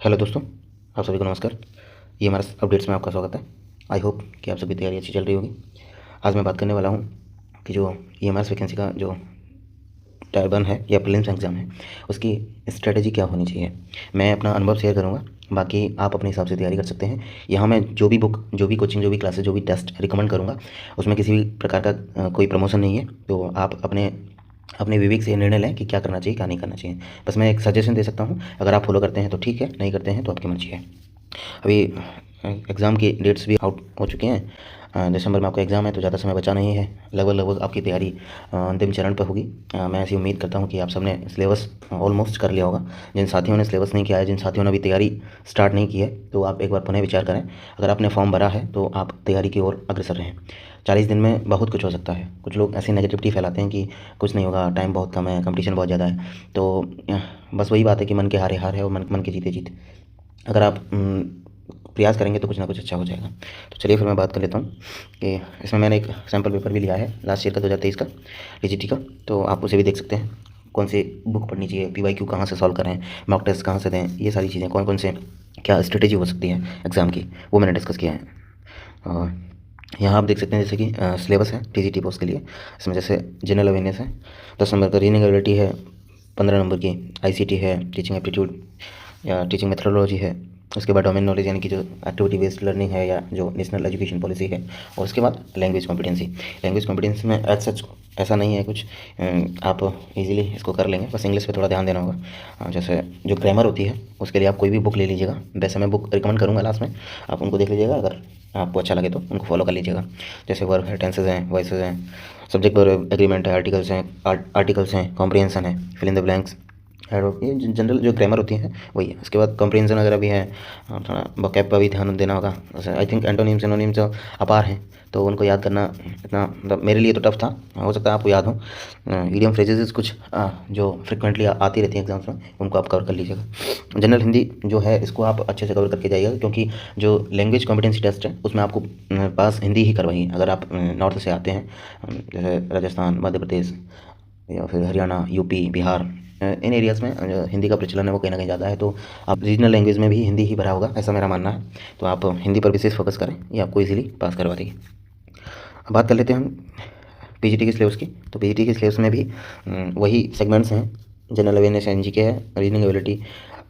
Hello दोस्तों, आप सभी को नमस्कार। ये हमारा अपडेट्स में आपका स्वागत है। आई होप कि आप सभी तैयारी अच्छी चल रही होगी। आज मैं बात करने वाला हूँ कि जो EMRS वैकेंसी का जो टायर 1 है या प्रीलिम्स एग्ज़ाम है, उसकी स्ट्रेटजी क्या होनी चाहिए। मैं अपना अनुभव शेयर करूँगा, बाकी आप अपने हिसाब से तैयारी कर सकते हैं। यहाँ मैं जो भी बुक, जो भी कोचिंग, जो भी क्लासेस, जो भी टेस्ट रिकमेंड करूँगा, उसमें किसी भी प्रकार का कोई प्रमोशन नहीं है। तो आप अपने अपने विवेक से निर्णय लें कि क्या करना चाहिए, क्या नहीं करना चाहिए। बस मैं एक सजेशन दे सकता हूँ। अगर आप फॉलो करते हैं तो ठीक है, नहीं करते हैं तो आपकी मर्जी है। अभी एग्ज़ाम की डेट्स भी आउट हो चुकी हैं। दिसंबर में आपका एग्ज़ाम है, तो ज़्यादा समय बचा नहीं है। लगभग आपकी तैयारी अंतिम चरण पर होगी। मैं ऐसी उम्मीद करता हूँ कि आप सबने सिलेबस ऑलमोस्ट कर लिया होगा। जिन साथियों ने सिलेबस नहीं किया है, जिन साथियों ने अभी तैयारी स्टार्ट नहीं की है, तो आप एक बार पुनः विचार करें। अगर आपने फॉर्म भरा है तो आप तैयारी की ओर अग्रसर रहें। 40 दिन में बहुत कुछ हो सकता है। कुछ लोग ऐसी नेगेटिविटी फैलाते हैं कि कुछ नहीं होगा, टाइम बहुत कम है, कंपटीशन बहुत ज़्यादा है। तो बस वही बात है कि मन के हारे हार है और मन मन के जीते जीत। अगर आप प्रयास करेंगे तो कुछ ना कुछ अच्छा हो जाएगा। तो चलिए फिर मैं बात कर लेता हूँ कि इसमें मैंने एक सैम्पल पेपर भी लिया है लास्ट ईयर का, 2023 का, टीजीटी का। तो आप उसे भी देख सकते हैं। कौन सी बुक पढ़नी चाहिए, PYQ कहाँ से सॉल्व करें, मॉक टेस्ट कहाँ से दें, ये सारी चीज़ें, कौन कौन से क्या स्ट्रेटेजी हो सकती है एग्ज़ाम की, वो मैंने डिस्कस किया है। और यहाँ आप देख सकते हैं जैसे कि सिलेबस है टीजीटी पोस्ट के लिए। इसमें जैसे जनरल अवेयरनेस है, 10 नंबर का, रीजनिंग एबिलिटी है 15 नंबर की, ICT है, टीचिंग एप्टीट्यूड या टीचिंग मेथोडोलॉजी है। उसके बाद डोमेन नॉलेज यानी कि जो एक्टिविटी बेस्ड लर्निंग है या जो नेशनल एजुकेशन पॉलिसी है। और उसके बाद लैंग्वेज कॉम्पिटेंसी। लैंग्वेज कॉम्पिटेंसी में एज सच ऐसा नहीं है कुछ, आप इजीली इसको कर लेंगे, बस इंग्लिश पे थोड़ा ध्यान देना होगा। जैसे जो ग्रामर होती है उसके लिए आप कोई भी बुक ले लीजिएगा। वैसे मैं बुक रिकमेंड करूँगा लास्ट में, आप उनको देख लीजिएगा। अगर आपको अच्छा लगे तो उनको फॉलो कर लीजिएगा। जैसे वर्ब है, टेंसेज हैं, वॉइसेज हैं, सब्जेक्ट वर्ब एग्रीमेंट है, आर्टिकल्स हैं, कॉम्प्रिहेंशन है, फिल इन द ब्लैंक्स, ये जनरल जो ग्रामर होती है वही है। उसके बाद कॉम्प्रिहेंशन वगैरह भी है। थोड़ा वोकैब पर भी ध्यान देना होगा। जैसे आई थिंक एंटोनिम्स एनोनिम्स अपार हैं, तो उनको याद करना इतना, मतलब मेरे लिए तो टफ था, हो सकता है आपको याद हो। ईडियम फ्रेजेस कुछ जो फ्रिक्वेंटली आती रहती हैं एग्जाम्स में, उनको आप कवर कर लीजिएगा। जनरल हिंदी जो है इसको आप अच्छे से कवर करके जाइएगा, क्योंकि जो लैंग्वेज कॉम्पिटेंसी टेस्ट है उसमें आपको पास हिंदी ही करवाई है। अगर आप नॉर्थ से आते हैं, जैसे राजस्थान, मध्य प्रदेश या फिर हरियाणा, यूपी, बिहार, इन एरियाज़ में जो हिंदी का प्रचलन है वो कहीं ना कहीं ज़्यादा है। तो आप रीजनल लैंग्वेज में भी हिंदी ही भरा होगा, ऐसा मेरा मानना है। तो आप हिंदी पर विशेष फोकस करें, ये आपको इजीली पास करवा देगी। अब बात कर लेते हैं हम पीजीटी के सिलेबस की। तो पीजीटी के सिलेबस में भी वही सेगमेंट्स हैं। जनरल अवेयरनेस, NGK है, reasoning ability,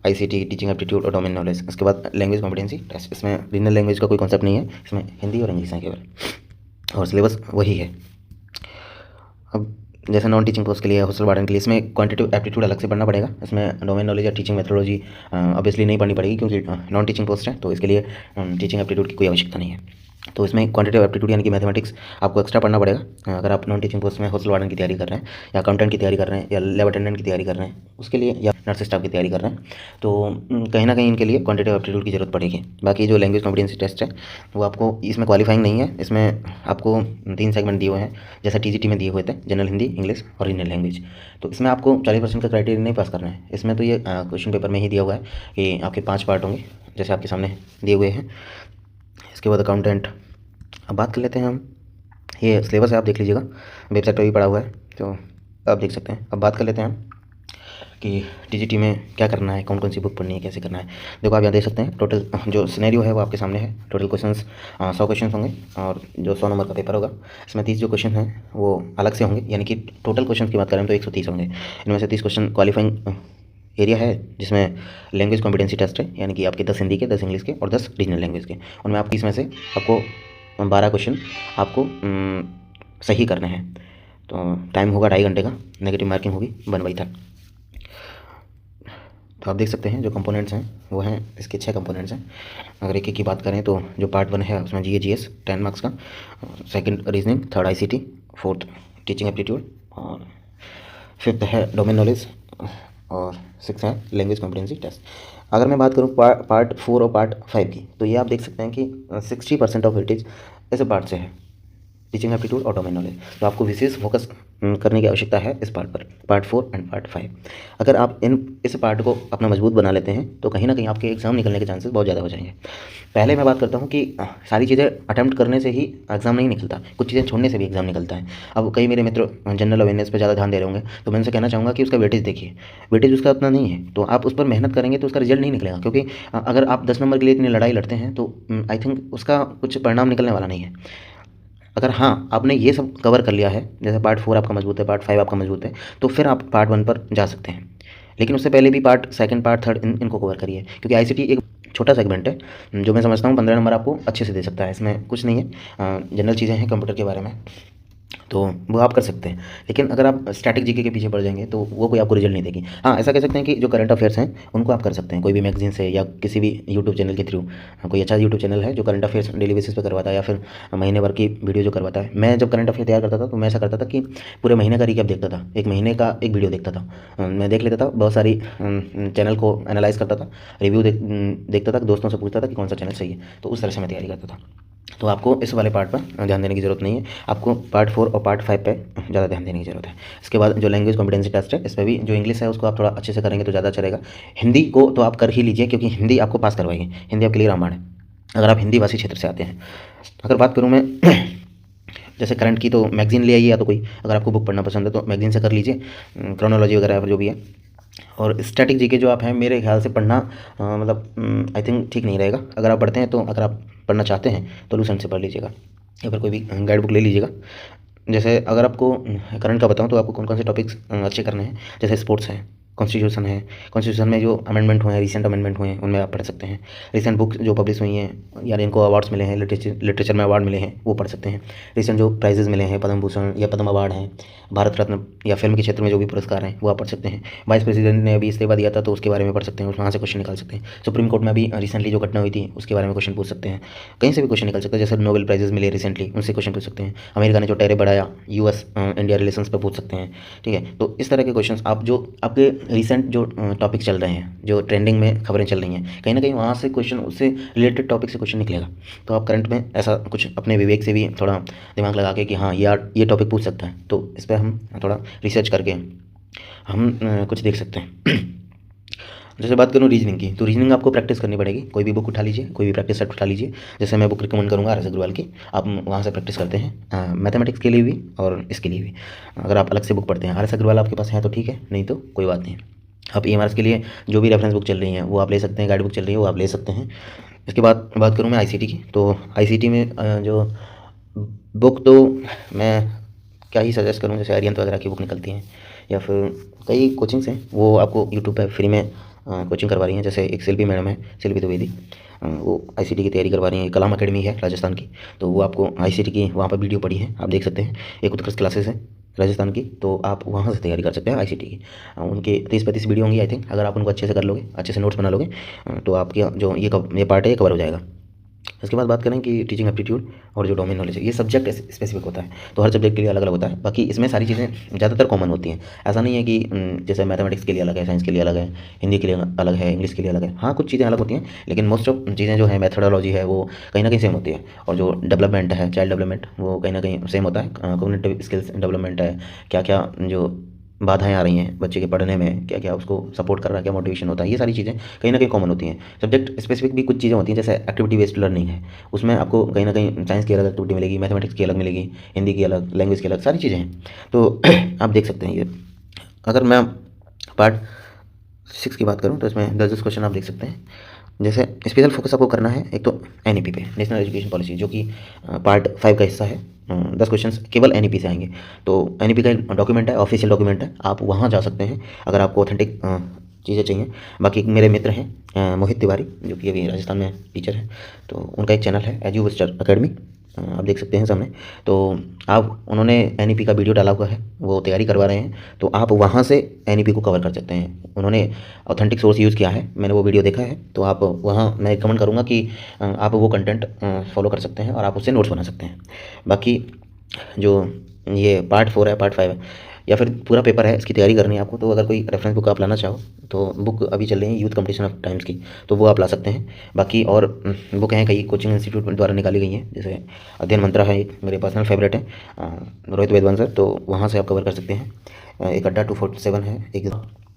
ICT, teaching aptitude और डोमेन नॉलेज। उसके बाद लैंग्वेज कॉम्पिटेंसी टेस्ट। इसमें रीजनल लैंग्वेज का कोई कॉन्सेप्ट नहीं है, इसमें हिंदी और इंग्लिश है केवल, और सिलेबस वही है। अब जैसे नॉन टीचिंग पोस्ट के लिए, हॉस्टल वार्डन के लिए, इसमें क्वांटिटेटिव एप्टीट्यूड अलग से पढ़ना पड़ेगा। इसमें डोमेन नॉलेज या टीचिंग मेथोडोलॉजी ऑब्वियसली नहीं पढ़नी पड़ेगी, क्योंकि नॉन टीचिंग पोस्ट है, तो इसके लिए टीचिंग एप्टीट्यूड की कोई आवश्यकता नहीं है। तो इसमें क्वांटिटेटिव एप्टीट्यूड यानी कि मैथमेटिक्स आपको एक्स्ट्रा पढ़ना पड़ेगा। अगर आप नॉन टीचिंग पोस्ट में हॉस्टल वार्डन की तैयारी कर रहे हैं, या अकाउंटेंट की तैयारी कर रहे हैं, या लैब अटेंडेंट की तैयारी कर रहे हैं उसके लिए, या नर्स स्टाफ की तैयारी कर रहे हैं, तो कहीं ना कहीं इनके लिए क्वांटिटेटिव एप्टीट्यूड की जरूरत पड़ेगी। बाकी जो लैंग्वेज कॉम्पिटेंसी टेस्ट है वो आपको इसमें क्वालिफाइंग नहीं है। इसमें आपको 3 सेगमेंट दिए हुए हैं, जैसा TGT में दिए हुए थे, जनरल हिंदी, इंग्लिश और रीजनल लैंग्वेज। तो इसमें आपको 40% का क्राइटेरिया नहीं पास करना है। इसमें तो ये क्वेश्चन पेपर में ही दिया हुआ है कि आपके 5 पार्ट होंगे, जैसे आपके सामने दिए हुए हैं। इसके बाद अकाउंटेंट। अब बात कर लेते हैं हम, ये सिलेबस है, आप देख लीजिएगा, वेबसाइट पर भी पड़ा हुआ है, तो आप देख सकते हैं। अब बात कर लेते हैं हम कि TGT में क्या करना है, कौन कौन सी बुक पढ़नी है, कैसे करना है। देखो आप यहाँ देख सकते हैं, टोटल जो सिनेरियो है वो आपके सामने है। टोटल क्वेश्चंस 100 क्वेश्चन होंगे, और जो 100 नंबर का पेपर होगा इसमें 30 जो क्वेश्चन हैं वो अलग से होंगे, यानी कि टोटल क्वेश्चन की बात करें तो 130 होंगे। इनमें से 30 क्वेश्चन क्वालिफाइंग एरिया है, जिसमें लैंग्वेज कॉम्पिटेंसी टेस्ट है, यानी कि आपके 10 हिंदी के, 10 इंग्लिश के और 10 रीजनल लैंग्वेज के। उनमें आपको इसमें से आपको 12 क्वेश्चन आपको सही करने हैं। तो टाइम होगा 2.5 घंटे का, नेगेटिव मार्किंग होगी 1/3। तो आप देख सकते हैं जो कंपोनेंट्स हैं वो हैं, इसके 6 कंपोनेंट्स हैं। अगर एक एक की बात करें तो जो पार्ट 1 है उसमें GS 10 मार्क्स का, second reasoning, third ICT, fourth teaching aptitude, और फिफ्थ है डोमेन नॉलेज, और सिक्स है लैंग्वेज कॉम्पिटेंसी टेस्ट। अगर मैं बात करूँ पार्ट 4 और पार्ट 5 की, तो ये आप देख सकते हैं कि 60% ऑफ वेटेज ऐसे पार्ट से है, टीचिंग एप्टीट्यूड और डोमेन नॉलेज। तो आपको विशेष फोकस करने की आवश्यकता है इस पार्ट पर, पार्ट 4 एंड पार्ट 5। अगर आप इस पार्ट को अपना मजबूत बना लेते हैं तो कहीं ना कहीं आपके एग्ज़ाम निकलने के चांसेस बहुत ज़्यादा हो जाएंगे। पहले मैं बात करता हूँ कि सारी चीज़ें अटैम्प्ट करने से ही एग्ज़ाम नहीं निकलता, कुछ चीज़ें छोड़ने से भी एग्ज़ाम निकलता है। अब कई मेरे मित्र जनरल अवेयरनेस पर ज़्यादा ध्यान दे रहे होंगे, तो मैं उनसे कहना चाहूँगा कि उसका वेटेज देखिए, वेटेज उसका उतना नहीं है, तो आप उस पर मेहनत करेंगे तो उसका रिजल्ट नहीं निकलेगा। क्योंकि अगर आप 10 नंबर के लिए इतनी लड़ाई लड़ते हैं तो आई थिंक उसका कुछ परिणाम निकलने वाला नहीं है। अगर हाँ आपने ये सब कवर कर लिया है, जैसे पार्ट 4 आपका मजबूत है, पार्ट 5 आपका मजबूत है, तो फिर आप पार्ट 1 पर जा सकते हैं। लेकिन उससे पहले भी पार्ट 2, पार्ट 3 इनको कवर करिए, क्योंकि आईसीटी एक छोटा सेगमेंट है जो मैं समझता हूँ 15 नंबर आपको अच्छे से दे सकता है। इसमें कुछ नहीं है, जनरल चीज़ें हैं कंप्यूटर के बारे में, तो वो आप कर सकते हैं। लेकिन अगर आप स्टैटिक जीके के पीछे पड़ जाएंगे तो वो कोई आपको रिजल्ट नहीं देगी। हाँ, ऐसा कह सकते हैं कि जो करंट अफेयर्स हैं उनको आप कर सकते हैं, कोई भी मैगजीन से या किसी भी यूट्यूब चैनल के थ्रू। कोई अच्छा यूट्यूब चैनल है जो करंट अफेयर्स डेली बेसिस पे करवाता है या फिर महीने भर की वीडियो जो करवाता है। मैं जब करंट अफेयर तैयार करता था तो मैं ऐसा करता था कि पूरे महीने का रिकैप देखता था, एक महीने का एक वीडियो देखता था। मैं देख लेता था, बहुत सारी चैनल को एनालाइज करता था, रिव्यू देखता था, दोस्तों से पूछता था कि कौन सा चैनल सही है, तो उस तरह से मैं तैयारी करता था। तो आपको इस वाले पार्ट पर ध्यान देने की ज़रूरत नहीं है, आपको पार्ट 4 और पार्ट 5 पे ज़्यादा ध्यान देने की ज़रूरत है। इसके बाद जो लैंग्वेज कॉम्पिटेंसी टेस्ट है, इस पर भी जो इंग्लिश है उसको आप थोड़ा अच्छे से करेंगे तो ज़्यादा अच्छा रहेगा। हिंदी को तो आप कर ही लीजिए, क्योंकि हिंदी आपको पास करवाएगी, हिंदी आपके लिए रामायण है अगर आप हिंदी भाषी क्षेत्र से आते हैं। अगर बात करूँ मैं जैसे करंट की, तो मैगजीन ले आइए, या तो कोई अगर आपको बुक पढ़ना पसंद है तो मैगजीन से कर लीजिए, क्रोनोलॉजी वगैरह जो भी है। और स्टैटिक जीके जो आप हैं, मेरे ख्याल से पढ़ना मतलब आई थिंक ठीक नहीं रहेगा। अगर आप पढ़ते हैं, तो अगर आप पढ़ना चाहते हैं तो लूसेंट से पढ़ लीजिएगा या फिर कोई भी गाइड बुक ले लीजिएगा। जैसे अगर आपको करंट का बताऊं तो आपको कौन कौन से टॉपिक्स अच्छे करने हैं, जैसे स्पोर्ट्स है, कॉन्स्टिट्यूशन है, कॉन्स्टिट्यूशन में जो अमेंडमेंट हुए हैं, रिसेंट अमेंडमेंट हुए हैं, उनमें आप पढ़ सकते हैं। रिसेंट बुक्स जो पब्लिश हुई हैं, यानी इनको अवार्ड्स मिले हैं, लिटरेचर में अवार्ड मिले हैं, वो पढ़ सकते हैं। रिसेंट जो प्राइजेज मिले हैं, पद्म भूषण या पद्म अवार्ड हैं, भारत रत्न या फिल्म के क्षेत्र में जो भी पुरस्कार हैं वो आप पढ़ सकते हैं। वाइस प्रेसिडेंट ने अभी इस्तीफा दिया था तो उसके बारे में पढ़ सकते हैं, वहाँ से क्वेश्चन निकाल सकते हैं। सुप्रीम कोर्ट में अभी रिसेंटली जो घटना हुई थी उसके बारे में क्वेश्चन पूछ सकते हैं, कहीं से भी क्वेश्चन निकल सकते हैं। जैसे नोबेल प्राइजेज मिले रिसेंटली, उनसे क्वेश्चन पूछ सकते हैं। अमेरिका ने जो टैरिफ बढ़ाया, यूएस इंडिया रिलेशंस पर पूछ सकते हैं, ठीक है। तो इस तरह के क्वेश्चन आप जो आपके रिसेंट जो टॉपिक चल रहे हैं, जो ट्रेंडिंग में खबरें चल रही हैं, कहीं ना कहीं वहाँ से क्वेश्चन, उससे रिलेटेड टॉपिक से क्वेश्चन निकलेगा। तो आप करंट में ऐसा कुछ अपने विवेक से भी थोड़ा दिमाग लगा के कि हाँ यार ये टॉपिक पूछ सकता है, तो इस पर हम थोड़ा रिसर्च करके हम कुछ देख सकते हैं। जैसे बात करूँ रीजनिंग की, तो रीजनिंग आपको प्रैक्टिस करनी पड़ेगी। कोई भी बुक उठा लीजिए, कोई भी प्रैक्टिस सेट उठा लीजिए। जैसे मैं बुक रिकमेंड करूँगा RS अग्रवाल की, आप वहाँ से प्रैक्टिस करते हैं, मैथमेटिक्स के लिए भी और इसके लिए भी। अगर आप अलग से बुक पढ़ते हैं, RS अग्रवाल आपके पास है तो ठीक है, नहीं तो कोई बात नहीं है। आप EMRS के लिए जो भी रेफरेंस बुक चल रही हैं वो आप ले सकते हैं, गाइड बुक चल रही है वो आप ले सकते हैं। इसके बाद बात करूँ मैं ICT की, तो ICT में जो बुक, तो मैं क्या ही सजेस्ट करूँ, जैसे आर्यन वगैरह की बुक निकलती हैं, या फिर कई कोचिंग्स हैं वो आपको यूट्यूब पर फ्री में कोचिंग करवा रही हैं। जैसे एक शिल्पी मैडम है, शिल्पी द्विवेदी, वो ICT की तैयारी करवा रही हैं। कलाम अकेडमी है राजस्थान की, तो वो आपको ICT की वहाँ पर वीडियो पड़ी है, आप देख सकते हैं। एक उत्कृष्ट क्लासेस है राजस्थान की, तो आप वहाँ से तैयारी कर सकते हैं ICT की। उनके 30-35 वीडियो होंगी आई थिंक। अगर आप उनको अच्छे से कर लोगे, अच्छे से नोट्स बना लोगे, तो आपके जो ये पार्ट है ये कवर हो जाएगा। इसके बाद बात करें कि टीचिंग एप्टीट्यूड और जो डोमेन नॉलेज है, ये सब्जेक्ट स्पेसिफिक होता है, तो हर सब्जेक्ट के लिए अलग अलग होता है। बाकी इसमें सारी चीज़ें ज़्यादातर कॉमन होती हैं। ऐसा नहीं है कि जैसे मैथमेटिक्स के लिए अलग है, साइंस के लिए अलग है, हिंदी के लिए अलग है, इंग्लिश के लिए अलग है। हाँ, कुछ चीज़ें अलग होती हैं, लेकिन मोस्ट ऑफ चीज़ें जो है, मेथडोलॉजी है, वो कहीं ना कहीं सेम होती है। और जो डेवलपमेंट है, चाइल्ड डेवलपमेंट, वो कहीं ना कहीं सेम होता है। कॉग्निटिव स्किल्स डेवलपमेंट है, क्या क्या जो बाधाएं आ रही हैं बच्चे के पढ़ने में, क्या क्या उसको सपोर्ट कर रहा है, क्या मोटिवेशन होता है, ये सारी चीज़ें कहीं ना कहीं कॉमन होती हैं। सब्जेक्ट स्पेसिफिक भी कुछ चीज़ें होती हैं, जैसे एक्टिविटी बेस्ड लर्निंग है, उसमें आपको कहीं ना कहीं साइंस की अलग एक्टिविटी मिलेगी, मैथमेटिक्स की अलग मिलेगी, हिंदी की अलग, लैंग्वेज की अलग, सारी चीज़ें हैं। तो आप देख सकते हैं ये। अगर मैं पार्ट 6 की बात करूँ तो इसमें 10 क्वेश्चन आप देख सकते हैं। जैसे स्पेशल फोकस आपको करना है एक तो NEP पे, नेशनल एजुकेशन पॉलिसी, जो कि पार्ट 5 का हिस्सा है। 10 क्वेश्चन केवल NEP से आएंगे। तो NEP का एक डॉक्यूमेंट है, ऑफिशियल डॉक्यूमेंट है, आप वहाँ जा सकते हैं अगर आपको ऑथेंटिक चीज़ें चाहिए। बाकी मेरे मित्र हैं मोहित तिवारी, जो कि अभी राजस्थान में टीचर हैं, तो उनका एक चैनल है एजू बूस्टर अकेडमी, आप देख सकते हैं सामने। तो आप उन्होंने NEP का वीडियो डाला हुआ है, वो तैयारी करवा रहे हैं, तो आप वहाँ से NEP को कवर कर सकते हैं। उन्होंने ऑथेंटिक सोर्स यूज़ किया है, मैंने वो वीडियो देखा है, तो आप वहाँ, मैं रिकमेंड करूँगा कि आप वो कंटेंट फॉलो कर सकते हैं और आप उससे नोट्स बना सकते हैं। बाकी जो ये पार्ट 4 है, पार्ट 5 है, या फिर पूरा पेपर है, इसकी तैयारी करनी है आपको, तो अगर कोई रेफरेंस बुक आप लाना चाहो तो बुक अभी चल रही है यूथ कंपटीशन ऑफ टाइम्स की, तो वो आप ला सकते हैं। बाकी और बुक हैं कई कोचिंग इंस्टीट्यूट द्वारा निकाली गई हैं, जैसे अध्ययन मंत्रा है, एक मेरे पर्सनल फेवरेट है, रोहित वेदवंश, तो वहाँ से आप कवर कर सकते हैं। एक अड्डा 247 है, एक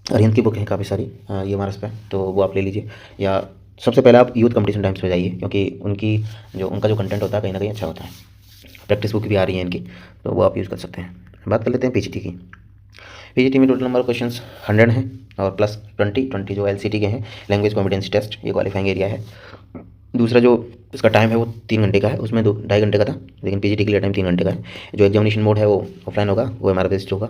अरिहंत की बुक है काफ़ी सारी ये हमारे पे, तो वो आप ले लीजिए। या सबसे पहले आप यूथ कंपटीशन टाइम्स पे जाइए, क्योंकि उनका जो कंटेंट होता है कहीं ना कहीं अच्छा होता है। प्रैक्टिस बुक भी आ रही है इनकी, तो वो आप यूज़ कर सकते हैं। बात कर लेते हैं पीजीटी की। पीजीटी में टोटल नंबर क्वेश्चंस 100 हैं और प्लस 20 जो एलसीटी के हैं, लैंग्वेज कॉम्पिटेंसी टेस्ट, ये क्वालिफाइंग एरिया है। दूसरा जो इसका टाइम है वो 3 घंटे का है, उसमें 2-2.5 घंटे का था, लेकिन पीजीटी के लिए टाइम 3 घंटे का है। जो एग्जामिनेशन मोड है वो ऑफलाइन होगा, वो हमारा बेस्ड होगा।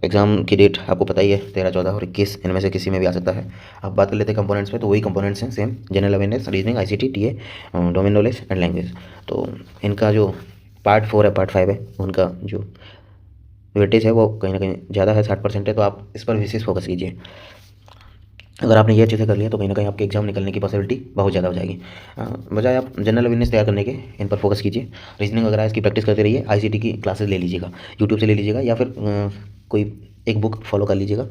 एग्जाम की डेट आपको पता ही है, 13, 14 और 21, इनमें से किसी में भी आ सकता है। अब बात कर लेते हैं कंपोनेंट्स पे, तो वही कंपोनेंट्स हैं same, general awareness, reasoning, ICT, TA, domain knowledge and language. तो इनका जो पार्ट 4 है, पार्ट 5 है, उनका जो वेटेज है वो कहीं ना कहीं ज़्यादा है, 60% है, तो आप इस पर विशेष फोकस कीजिए। अगर आपने ये अच्छे से कर लिया तो कहीं ना कहीं आपके एग्जाम निकलने की पॉसिबिलिटी बहुत ज़्यादा हो जाएगी। बजाय आप जनरल अवेयरनेस तैयार करने के इन पर फोकस कीजिए। रीजनिंग वगैरह इसकी प्रैक्टिस करते रहिए। आईसीटी की क्लासेस ले लीजिएगा, यूट्यूब से ले लीजिएगा, या फिर कोई एक बुक फॉलो कर लीजिएगा।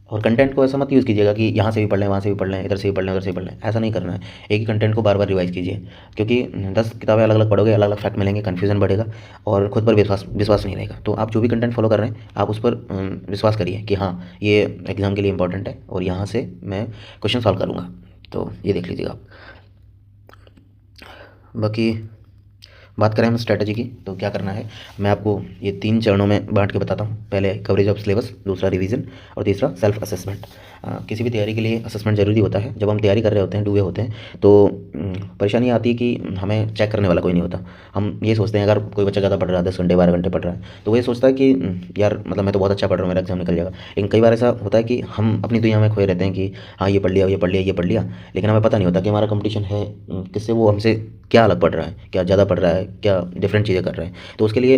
और कंटेंट को ऐसा मत यूज़ कीजिएगा कि यहाँ से भी पढ़ लें, वहाँ से भी पढ़ लें, इधर से भी पढ़ लें, उधर से भी पढ़ लें, ऐसा नहीं करना है। एक ही कंटेंट को बार बार रिवाइज कीजिए, क्योंकि 10 किताबें अलग अलग पढ़ोगे, अलग अलग फैक्ट मिलेंगे, कन्फ्यूजन बढ़ेगा और खुद पर विश्वास नहीं रहेगा। तो आप जो भी कंटेंट फॉलो कर रहे हैं आप उस पर विश्वास करिए कि हाँ ये एग्ज़ाम के लिए इंपॉर्टेंट है और यहाँ से मैं क्वेश्चन सॉल्व करूँगा। तो ये देख लीजिएगा आप। बाकी बात करें हम स्ट्रैटेजी की, तो क्या करना है मैं आपको ये 3 चरणों में बांट के बताता हूँ। पहले कवरेज ऑफ सिलेबस, दूसरा रिवीजन और तीसरा सेल्फ असेसमेंट। किसी भी तैयारी के लिए असेसमेंट ज़रूरी होता है। जब हम तैयारी कर रहे होते हैं, डूबे होते हैं, तो परेशानी आती है कि हमें चेक करने वाला कोई नहीं होता। हम ये सोचते हैं अगर कोई बच्चा ज़्यादा पढ़ रहा है, 10 घंटे 12 घंटे पढ़ रहा है, तो वो ये सोचता है कि यार मतलब मैं तो बहुत अच्छा पढ़ रहा हूँ, मेरा एग्जाम निकल जाएगा। लेकिन कई बार ऐसा होता है कि हम अपनी दुनिया में खोए रहते हैं कि हाँ ये पढ़ लिया, ये पढ़ लिया, ये पढ़ लिया, लेकिन हमें पता नहीं होता कि हमारा कंपटीशन है किससे, वो हमसे क्या अलग पढ़ रहा है, क्या ज़्यादा पढ़ रहा है, क्या डिफरेंट चीज़ें कर रहे हैं। तो उसके लिए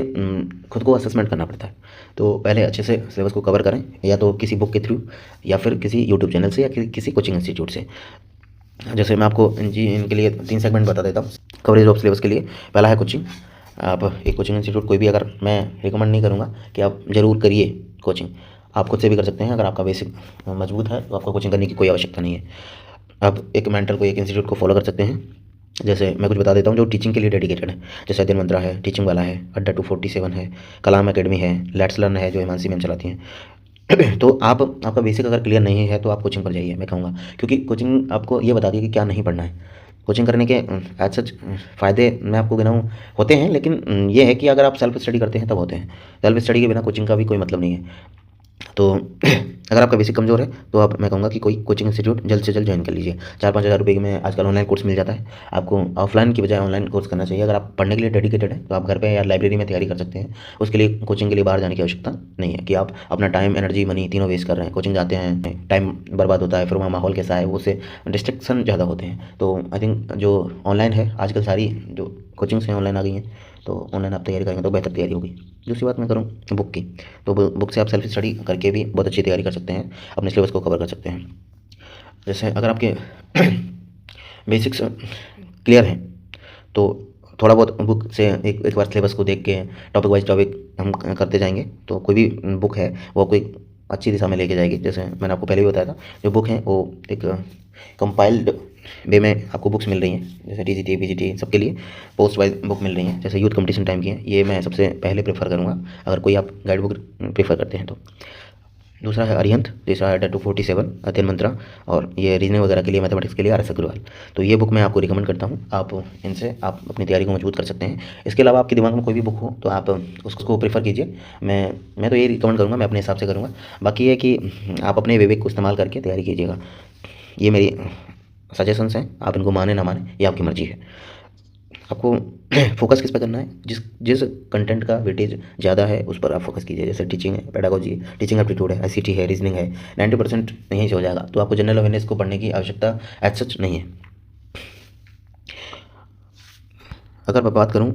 खुद को असेसमेंट करना पड़ता है। तो पहले अच्छे से सिलेबस को कवर करें, या तो किसी बुक के थ्रू, या फिर किसी यूट्यूब चैनल से, या किसी कोचिंग इंस्टीट्यूट से। जैसे मैं आपको इनके लिए 3 सेगमेंट बता देता हूँ कवरेज ऑफ सिलेबस के लिए। पहला है कोचिंग। आप एक कोचिंग इंस्टीट्यूट कोई भी, अगर मैं रिकमेंड नहीं करूँगा कि आप ज़रूर करिए कोचिंग, आप खुद से भी कर सकते हैं। अगर आपका बेसिक मजबूत है तो आपको कोचिंग करने की कोई आवश्यकता नहीं है। आप एक मेंटर को, एक इंस्टीट्यूट को फॉलो कर सकते हैं। जैसे मैं कुछ बता देता हूँ जो टीचिंग के लिए डेडिकेटेड है, जैसे अध्ययन मंत्रा है, टीचिंग वाला है, अड्डा 247 है, कलाम एकेडमी है, लेट्स लर्न है जो हिमांशी मैम चलाती हैं। तो आपका बेसिक अगर क्लियर नहीं है तो आप कोचिंग पर जाइए, मैं कहूँगा, क्योंकि कोचिंग आपको ये बताती है कि क्या नहीं पढ़ना है। कोचिंग करने के एज सच फ़ायदे मैं आपको गिनाऊँ होते हैं, लेकिन ये है कि अगर आप सेल्फ स्टडी करते हैं तब होते हैं। सेल्फ स्टडी के बिना कोचिंग का भी कोई मतलब नहीं है। तो अगर आपका बेसिक कमज़ोर है तो मैं कहूँगा कि कोई कोचिंग इंस्टीट्यूट जल्द से जल्द ज्वाइन कर लीजिए। 4-5 हज़ार रुपये में आजकल ऑनलाइन कोर्स मिल जाता है। आपको ऑफलाइन की बजाय ऑनलाइन कोर्स करना चाहिए। अगर आप पढ़ने के लिए डेडिकेटेड हैं तो आप घर पे या लाइब्रेरी में तैयारी कर सकते हैं। उसके लिए कोचिंग के लिए बाहर जाने की आवश्यकता नहीं है कि आप अपना टाइम, एनर्जी, मनी तीनों वेस्ट कर रहे हैं। कोचिंग जाते हैं, टाइम बर्बाद होता है, फिर वहाँ माहौल कैसा है, वो उससे डिस्ट्रैक्शन ज़्यादा होते हैं। तो आई थिंक जो ऑनलाइन है, आजकल सारी जो कोचिंग्स हैं ऑनलाइन आ गई हैं, तो ऑनलाइन आप तैयारी करेंगे तो बेहतर तैयारी होगी। दूसरी बात मैं करूँ बुक की, तो बुक से आप सेल्फ स्टडी करके भी बहुत अच्छी तैयारी कर सकते हैं, अपने सिलेबस को कवर कर सकते हैं। जैसे अगर आपके बेसिक्स क्लियर हैं तो थोड़ा बहुत बुक से एक बार सिलेबस को देख के टॉपिक वाइज टॉपिक हम करते जाएंगे, तो कोई भी बुक है वो कोई अच्छी दिशा में लेके जाएगी। जैसे मैंने आपको पहले भी बताया था, जो बुक है वो एक कंपाइल्ड वे में आपको बुक्स मिल रही हैं, जैसे टीजीटी, पीजीटी सबके लिए पोस्ट वाइज बुक मिल रही हैं, जैसे यूथ कंपटीशन टाइम की है, ये मैं सबसे पहले प्रेफर करूँगा अगर कोई आप गाइड बुक प्रेफर करते हैं तो। दूसरा है अरिहंत, तीसरा है 247 अध्ययन मंत्रा, और ये रीजनिंग वगैरह के लिए, मैथमेटिक्स के लिए RS अग्रवाल। तो ये बुक मैं आपको रिकमेंड करता हूँ, आप इनसे आप अपनी तैयारी को मजबूत कर सकते हैं। इसके अलावा आपके दिमाग में कोई भी बुक हो तो आप उसको प्रेफर कीजिए। मैं तो ये रिकमेंड करूँगा, मैं अपने हिसाब से करूँगा। बाकी ये कि आप अपने विवेक को इस्तेमाल करके तैयारी कीजिएगा। ये मेरी सजेशंस हैं, आप इनको माने ना माने ये आपकी मर्जी है। आपको फोकस किस पे करना है, जिस कंटेंट का वेटेज ज़्यादा है उस पर आप फोकस कीजिए। जैसे टीचिंग है, पेडागोजी, टीचिंग एप्टीट्यूड है, ICT है, रीजनिंग है, 90% यहीं से हो जाएगा। तो आपको जनरल अवेयरनेस को पढ़ने की आवश्यकता एज सच नहीं है। अगर मैं बात करूँ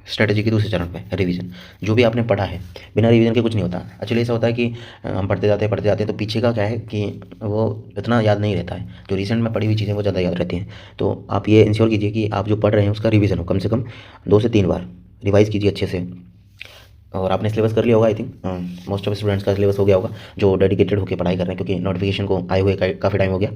स्ट्रैटेजी की दूसरे चरण पे, रिवीजन। जो भी आपने पढ़ा है, बिना रिवीजन के कुछ नहीं होता। एक्चुअली ऐसा होता है कि हम पढ़ते जाते हैं तो पीछे का क्या है कि वो इतना याद नहीं रहता है। जो रिसेंट में पढ़ी हुई चीज़ें वो ज़्यादा याद रहती हैं। तो आप ये इंश्योर कीजिए कि आप जो पढ़ रहे हैं उसका रिवीजन हो, कम से कम 2 से 3 बार रिवाइज़ कीजिए अच्छे से। और आपने सिलेबस कर लिया होगा, I think most of students का सिलेबस हो गया होगा जो डेडिकेटेड होकर पढ़ाई कर रहे हैं, क्योंकि नोटिफिकेशन को आए हुए काफ़ी टाइम हो गया।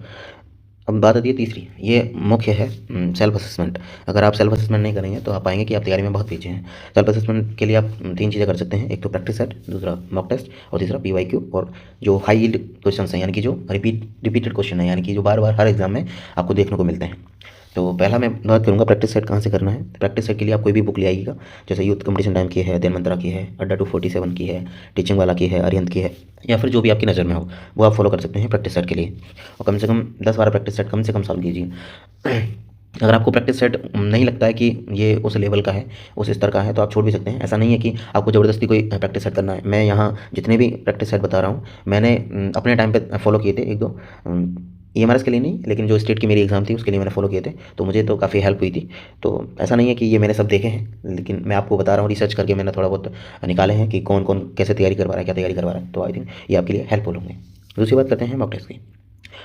अब बात आती है तीसरी, ये मुख्य है सेल्फ असेसमेंट। अगर आप सेल्फ असेसमेंट नहीं करेंगे तो आप पाएंगे कि आप तैयारी में बहुत पीछे हैं। सेल्फ असेसमेंट के लिए आप तीन चीज़ें कर सकते हैं, एक तो प्रैक्टिस सेट, दूसरा मॉक टेस्ट और तीसरा PYQ, और जो हाई यील्ड क्वेश्चन हैं, यानी कि जो रिपीटेड क्वेश्चन है, यानी कि जो बार बार हर एग्जाम में आपको देखने को मिलते हैं। तो पहला मैं बात करूँगा प्रैक्टिस सेट कहाँ से करना है। प्रैक्टिस सेट के लिए आप कोई भी बुक ले आइएगा, जैसे यूथ कंपटीशन टाइम की है, देन मंत्रा की है, अड्डा 247 की है, टीचिंग वाला की है, अरिहंत की है, या फिर जो भी आपकी नज़र में हो वो आप फॉलो कर सकते हैं प्रैक्टिस सेट के लिए। और कम से कम 10-12 प्रैक्टिस सेट कम से कम सॉल्व कीजिए। अगर आपको प्रैक्टिस सेट नहीं लगता है कि ये उस लेवल का है, उस स्तर का है, तो आप छोड़ भी सकते हैं। ऐसा नहीं है कि आपको ज़बरदस्ती कोई प्रैक्टिस सेट करना है। मैं यहाँ जितने भी प्रैक्टिस सेट बता रहा हूँ मैंने अपने टाइम पे फॉलो किए थे, एक दो EMRS के लिए नहीं, लेकिन जो स्टेट की मेरी एग्ज़ाम थी उसके लिए मैंने फॉलो किए थे, तो मुझे तो काफ़ी हेल्प हुई थी। तो ऐसा नहीं है कि ये मैंने सब देखे हैं, लेकिन मैं आपको बता रहा हूँ, रिसर्च करके मैंने थोड़ा बहुत निकाले हैं कि कौन कौन कैसे तैयारी करवा रहा है, क्या तैयारी करवा रहा है। तो आई थिंक ये आपके लिए हेल्पफुल होंगे। दूसरी बात करते हैं मॉक टेस्ट की।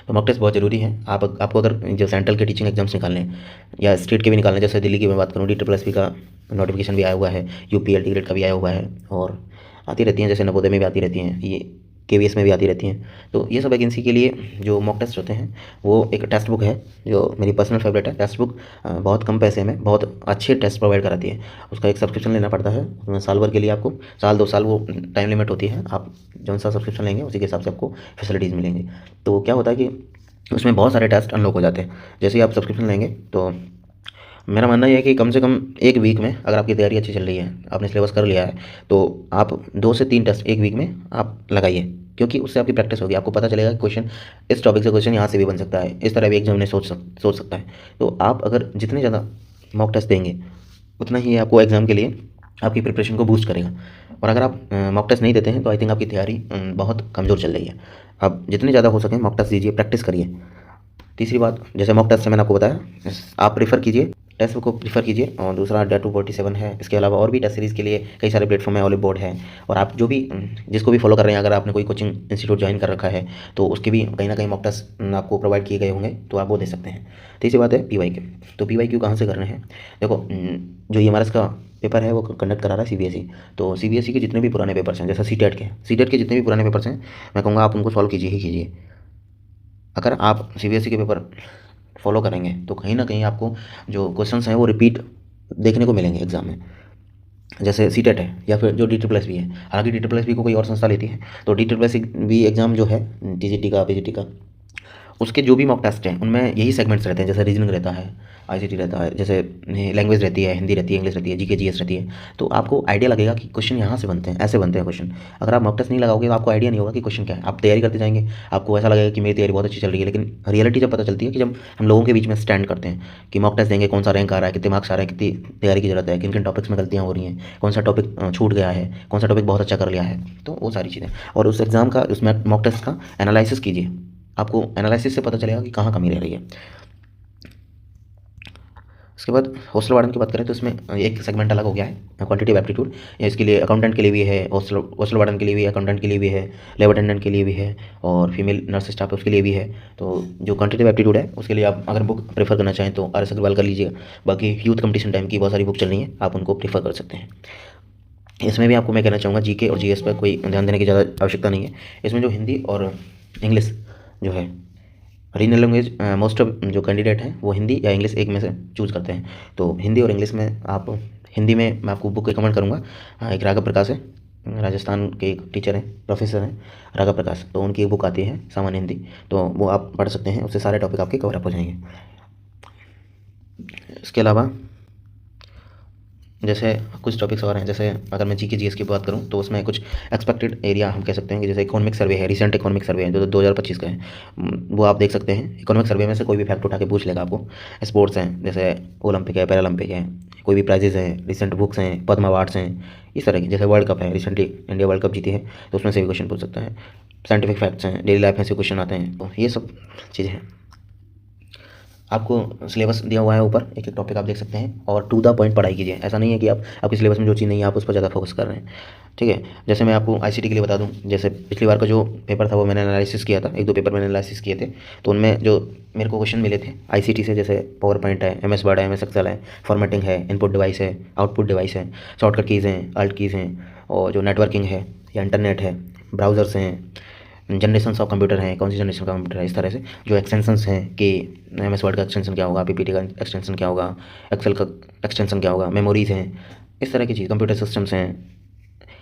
तो मॉक टेस्ट बहुत ज़रूरी है। आपको अगर जो सेंट्रल के टीचिंग एग्जाम्स निकालने हैं या स्टेट के भी निकालने हैं, जैसे दिल्ली की मैं बात करूँ, DSSB का नोटिफिकेशन भी आया हुआ है, UPLT ग्रेड का भी आया हुआ है, और आती रहती हैं, जैसे नवोदय में भी आती रहती हैं, ये KVS में भी आती रहती हैं। तो ये सब वैकेंसी के लिए जो मॉक टेस्ट होते हैं वो एक टेक्स्ट बुक है जो मेरी पर्सनल फेवरेट है। टेक्स्ट बुक बहुत कम पैसे में बहुत अच्छे टेस्ट प्रोवाइड कराती है। उसका एक सब्सक्रिप्शन लेना पड़ता है, उसमें साल भर के लिए आपको, साल 2 साल वो टाइम लिमिट होती है। आप जौन सा सब्सक्रिप्शन लेंगे उसी के हिसाब से आपको फैसिलिटीज़ मिलेंगी। तो क्या होता है कि उसमें बहुत सारे टेस्ट अनलॉक हो जाते हैं। जैसे ही आप सब्सक्रिप्शन लेंगे तो मेरा मानना ये है कि कम से कम एक वीक में, अगर आपकी तैयारी अच्छी चल रही है, आपने सिलेबस कर लिया है, तो आप 2 से 3 टेस्ट एक वीक में आप लगाइए, क्योंकि उससे आपकी प्रैक्टिस होगी। आपको पता चलेगा कि क्वेश्चन इस टॉपिक से क्वेश्चन यहाँ से भी बन सकता है, इस तरह भी एग्जाम ने सोच सकता है। तो आप अगर जितने ज़्यादा मॉक टेस्ट देंगे उतना ही आपको एग्ज़ाम के लिए आपकी प्रिपरेशन को बूस्ट करेगा। और अगर आप मॉक टेस्ट नहीं देते हैं तो आई थिंक आपकी तैयारी बहुत कमज़ोर चल रही है। आप जितने ज़्यादा हो सकें मॉक टेस्ट दीजिए, प्रैक्टिस करिए। तीसरी बात, जैसे मॉक टेस्ट से मैंने आपको बताया, आप प्रीफर कीजिए, टेस्ट बुक को प्रीफर कीजिए। और दूसरा अड्डा 247 है। इसके अलावा और भी टेस्ट सीरीज़ के लिए कई सारे प्लेटफॉर्म है, ऑलिव बोर्ड है, और आप जो भी जिसको भी फॉलो कर रहे हैं, अगर आपने कोई कोचिंग इंस्टीट्यूट ज्वाइन कर रखा है तो उसके भी कहीं ना कहीं मॉक टेस्ट आपको प्रोवाइड किए गए होंगे, तो आप वो दे सकते हैं। तीसरी बात है PYQ। तो PYQ कहाँ से करने हैं? देखो, जो EMRS का पेपर है वो कंडक्ट करा रहा है CBSE। तो CBSE के जितने भी पुराने पेपर्स हैं, जैसे CTET के जितने भी पुराने पेपर्स हैं, मैं कहूँगा आप उनको सॉल्व कीजिए ही कीजिए। अगर आप CBSE के पेपर फॉलो करेंगे तो कहीं ना कहीं आपको जो क्वेश्चंस हैं वो रिपीट देखने को मिलेंगे एग्जाम में। जैसे CTET है या फिर जो DSSB है, हालांकि DSSB को कोई और संस्था लेती है, तो DSSB एग्ज़ाम जो है TGT का, PGT का, उसके जो भी मॉक टेस्ट हैं उनमें यही सेगमेंट्स रहते हैं। जैसे रीजनिंग रहता है, ICT रहता है, जैसे लैंग्वेज रहती है, हिंदी रहती है, इंग्लिश रहती है, GK GS रहती है। तो आपको आइडिया लगेगा कि क्वेश्चन यहाँ से बनते हैं, ऐसे बनते हैं क्वेश्चन। अगर आप मॉक टेस्ट नहीं लगाओगे तो आपको आइडिया नहीं होगा कि क्वेश्चन क्या है। आप तैयारी करते जाएंगे, आपको ऐसा लगेगा कि मेरी तैयारी बहुत अच्छी चल रही है, लेकिन रियलिटी जब पता चलती है कि जब हम लोगों के बीच में स्टैंड करते हैं कि मॉक टेस्ट देंगे, कौन सा रैंक आ रहा है, कितने मार्क्स आ रहे हैं, कितनी तैयारी की जरूरत है, किन किन टॉपिक्स में गलतियाँ हो रही हैं, कौन सा टॉपिक छूट गया है, कौन सा टॉपिक बहुत अच्छा कर लिया है, तो वो सारी चीज़ें। और उस एग्ज़ाम का, उसमें मॉक टेस्ट का एनालिसिस कीजिए। आपको एनालिसिस से पता चलेगा कि कहाँ कमी रह रही है। इसके बाद हॉस्टल वार्डन की बात करें तो इसमें एक सेगमेंट अलग हो गया है, क्वांटिटेटिव एप्टीट्यूड। या इसके लिए अकाउंटेंट के लिए भी है, हॉस्टल वार्डन के लिए भी है, अकाउंटेंट के लिए भी है, लैब अटेंडेंट के लिए भी है, और फीमेल नर्स स्टाफ है उसके लिए भी है। तो जो क्वांटिटेटिव एप्टीट्यूड है उसके लिए आप अगर बुक प्रेफर करना चाहें तो RS अग्रवाल कर लीजिएगा। बाकी यूथ कंपटीशन टाइम की बहुत सारी बुक चल रही हैं, आप उनको प्रीफर कर सकते हैं। इसमें भी आपको मैं कहना चाहूँगा GK और GS पर कोई ध्यान देने की ज़्यादा आवश्यकता नहीं है। इसमें जो हिंदी और इंग्लिश जो है, रीजनल लैंग्वेज, मोस्ट ऑफ जो कैंडिडेट हैं वो हिंदी या इंग्लिश एक में से चूज़ करते हैं। तो हिंदी और इंग्लिश में आप, हिंदी में मैं आपको बुक रिकमेंड करूँगा, एक राघव प्रकाश है, राजस्थान के एक टीचर हैं, प्रोफेसर हैं राघव प्रकाश। तो उनकी एक बुक आती है सामान्य हिंदी, तो वो आप पढ़ सकते हैं, उससे सारे टॉपिक आपके कवर अप हो जाएंगे। इसके अलावा जैसे कुछ टॉपिक्स और हैं, जैसे अगर मैं GK GS की बात करूं तो उसमें कुछ एक्सपेक्टेड एरिया हम कह सकते हैं कि जैसे इकोनॉमिक सर्वे है, रिसेंट इकोनॉमिक सर्वे है जो 2025 का है, वो आप देख सकते हैं। इकोनॉमिक सर्वे में से कोई भी फैक्ट उठा के पूछ लेगा आपको। स्पोर्ट्स हैं, जैसे ओलंपिक है, पैरालंपिक है, कोई भी प्राइजेज हैं, रिसेंट बुक्स हैं, पद्म अवार्ड्स हैं, इस तरह की। जैसे वर्ल्ड कप है, रिसेंटली इंडिया वर्ल्ड कप जीती है, तो उसमें से भी क्वेश्चन पूछ सकता है। साइंटिफिक फैक्ट्स हैं, डेली लाइफ में से क्वेश्चन आते हैं, तो ये सब चीज़ें हैं। आपको सिलेबस दिया हुआ है ऊपर, एक एक टॉपिक आप देख सकते हैं, और टू द पॉइंट पढ़ाई कीजिए। ऐसा नहीं है कि आप आपके सिलेबस में जो चीज़ नहीं है आप उस पर ज़्यादा फोकस कर रहे हैं, ठीक है। जैसे मैं आपको ICT के लिए बता दूं, जैसे पिछली बार का जो पेपर था वो मैंने एनालिसिस किया था, एक दो पेपर मैंने एनालिसिस किए थे, तो उनमें जो मेरे को क्वेश्चन मिले थे ICT से, जैसे पावर पॉइंट है, MS वर्ड है, MS एक्सेल है, फॉर्मेटिंग है, इनपुट डिवाइस है, आउटपुट डिवाइस है, शॉर्टकट कीज़ हैं, अल्ट कीज़ हैं, और जो नेटवर्किंग है या इंटरनेट है, ब्राउज़र्स हैं, जनरेशंस ऑफ कंप्यूटर हैं, कौन सी जनरेशन का कंप्यूटर है, इस तरह से जो एक्सटेंशंस हैं कि MS वर्ड का एक्सटेंशन क्या होगा, PPT का एक्सटेंशन क्या होगा, एक्सेल का एक्सटेंशन क्या होगा, मेमोरीज़ हैं, इस तरह की चीज़, कंप्यूटर सिस्टम्स हैं,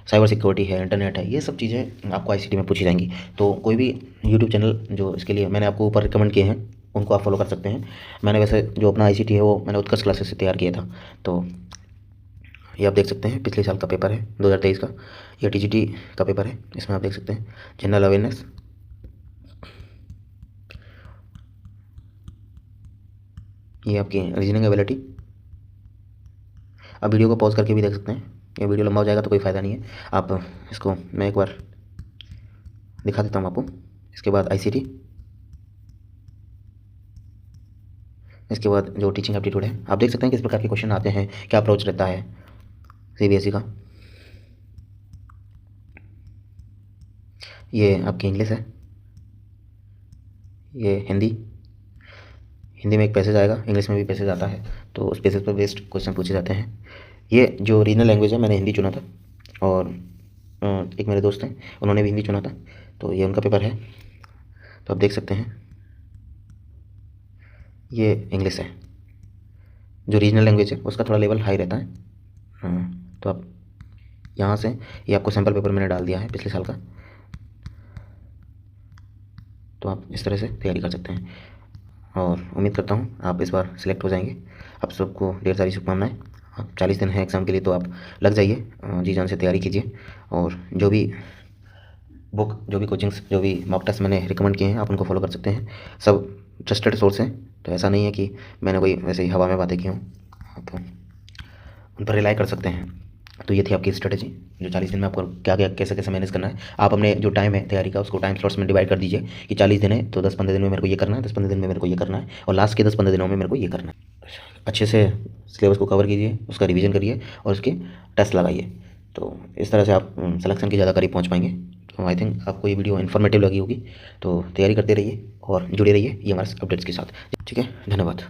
साइबर सिक्योरिटी है, इंटरनेट है, ये सब चीज़ें आपको ICT में पूछी जाएंगी। तो कोई भी यूट्यूब चैनल जो इसके लिए मैंने आपको ऊपर रिकमेंड किए हैं उनको आप फॉलो कर सकते हैं। मैंने वैसे जो अपना ICT है वो मैंने उत्कर्ष क्लासेस से तैयार किया था। तो ये आप देख सकते हैं पिछले साल का पेपर है 2023 का, ये TGT का पेपर है। इसमें आप देख सकते हैं जनरल अवेयरनेस, ये आपकी रीजनिंग एबिलिटी। आप वीडियो को पॉज करके भी देख सकते हैं, ये वीडियो लंबा हो जाएगा तो कोई फ़ायदा नहीं है। आप इसको मैं एक बार दिखा देता हूँ आपको। इसके बाद ICT, इसके बाद जो टीचिंग एप्टीट्यूड है, आप देख सकते हैं किस प्रकार के क्वेश्चन आते हैं, क्या अप्रोच रहता है CBSE का। ये आपकी इंग्लिश है, ये हिंदी में एक पैसेज आएगा, इंग्लिश में भी पैसेज आता है, तो उस पैसेज पर बेस्ड क्वेश्चन पूछे जाते हैं। ये जो रीजनल लैंग्वेज है मैंने हिंदी चुना था, और एक मेरे दोस्त हैं उन्होंने भी हिंदी चुना था, तो ये उनका पेपर है। तो आप देख सकते हैं ये इंग्लिश है, जो रीजनल लैंग्वेज है उसका थोड़ा लेवल हाई रहता है। तो आप यहाँ से, ये आपको सैम्पल पेपर मैंने डाल दिया है पिछले साल का, तो आप इस तरह से तैयारी कर सकते हैं, और उम्मीद करता हूँ आप इस बार सिलेक्ट हो जाएंगे। आप सबको ढेर सारी शुभकामनाएं। 40 दिन है एग्ज़ाम के लिए, तो आप लग जाइए, जी जान से तैयारी कीजिए, और जो भी बुक, जो भी कोचिंग्स, जो भी मॉक टेस्ट मैंने रिकमेंड किए हैं आप उनको फॉलो कर सकते हैं। सब ट्रस्टेड सोर्स हैं, तो ऐसा नहीं है कि मैंने कोई वैसे ही हवा में बातें की हूँ, आप उन पर रिलाई कर सकते हैं। तो ये थी आपकी स्ट्रेटजी, जो 40 दिन में आपको क्या क्या कैसे कैसे मैनेज करना है। आप अपने जो टाइम है तैयारी का उसको टाइम स्लॉट्स में डिवाइड कर दीजिए कि 40 दिन है तो 10-15 दिन में मेरे को ये करना है, 10-15 दिन में मेरे को ये करना है, और लास्ट के 10-15 दिनों में मेरे को ये करना है। अच्छे से सिलेबस को कवर कीजिए, उसका रिवीजन करिए और उसके टेस्ट लगाइए, तो इस तरह से आप सिलेक्शन की ज़्यादा करीब पहुँच पाएंगे। तो आई थिंक आपको ये वीडियो इन्फॉर्मेटिव लगी होगी, तो तैयारी करते रहिए और जुड़े रहिए ये हमारे अपडेट्स के साथ। ठीक है, धन्यवाद।